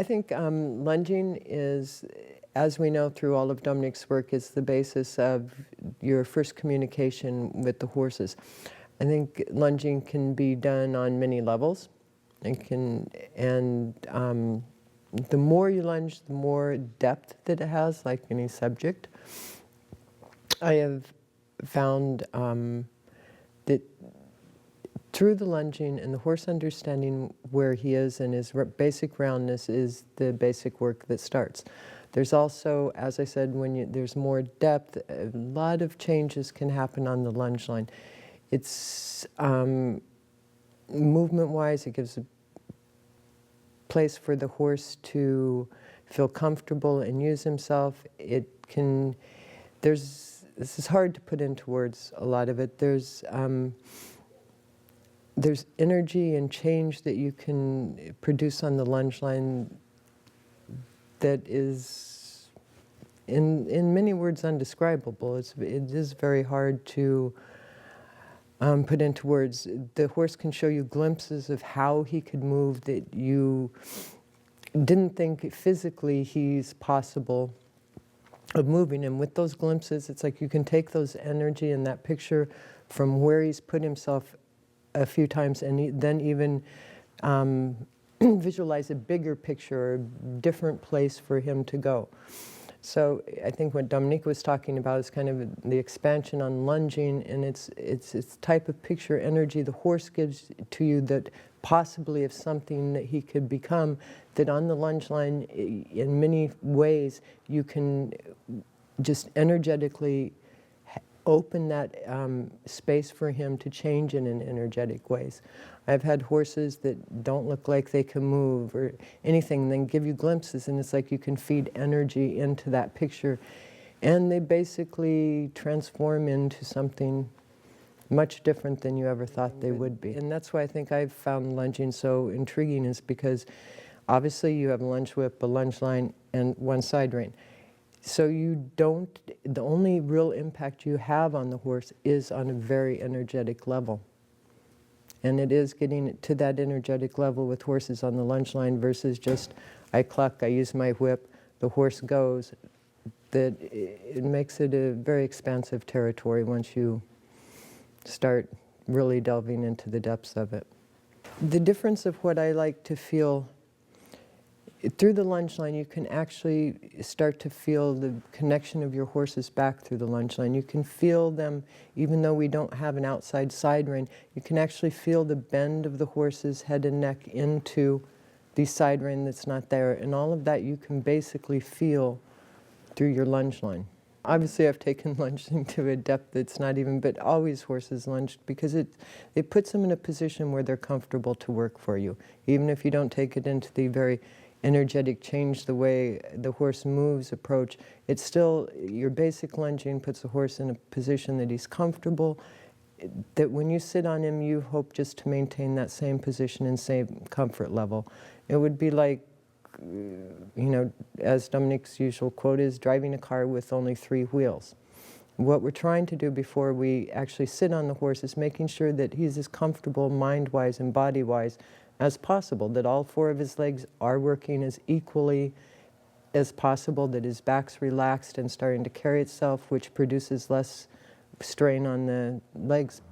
I think lunging is, as we know through all of Dominic's work, is the basis of your first communication with the horses. I think lunging can be done on many levels. The more you lunge, the more depth that it has, like any subject. I have found that through the lunging and the horse understanding where he is and his basic roundness is the basic work that starts. There's also, as I said, there's more depth, a lot of changes can happen on the lunge line. It's movement-wise, it gives a place for the horse to feel comfortable and use himself. This is hard to put into words, a lot of it. There's energy and change that you can produce on the lunge line that is, in many words, undescribable. It is very hard to put into words. The horse can show you glimpses of how he could move that you didn't think physically he's possible of moving. And with those glimpses, it's like you can take those energy and that picture from where he's put himself a few times and then even visualize a bigger picture or a different place for him to go. So I think what Dominique was talking about is kind of the expansion on lunging, and it's type of picture energy the horse gives to you that possibly of something that he could become, that on the lunge line in many ways you can just energetically open that space for him to change in an energetic ways. I've had horses that don't look like they can move or anything, and then give you glimpses, and it's like you can feed energy into that picture, and they basically transform into something much different than you ever thought they would be. And that's why I think I've found lunging so intriguing, is because obviously you have a lunge whip, a lunge line, and one side rein. So the only real impact you have on the horse is on a very energetic level. And it is getting to that energetic level with horses on the lunge line versus just, I cluck, I use my whip, the horse goes. That it makes it a very expansive territory once you start really delving into the depths of it. The difference of what I like to feel through the lunge line, you can actually start to feel the connection of your horses back through the lunge line. You can feel them, even though we don't have an outside side rein, you can actually feel the bend of the horse's head and neck into the side rein that's not there. And all of that you can basically feel through your lunge line. Obviously I've taken lunging to a depth that's not even, but always horses lunge because it puts them in a position where they're comfortable to work for you. Even if you don't take it into the very energetic change, the way the horse moves, approach, it's still, your basic lunging puts the horse in a position that he's comfortable, that when you sit on him, you hope just to maintain that same position and same comfort level. It would be like, you know, as Dominique's usual quote is, driving a car with only 3 wheels. What we're trying to do before we actually sit on the horse is making sure that he's as comfortable mind-wise and body-wise as possible, that all 4 of his legs are working as equally as possible, that his back's relaxed and starting to carry itself, which produces less strain on the legs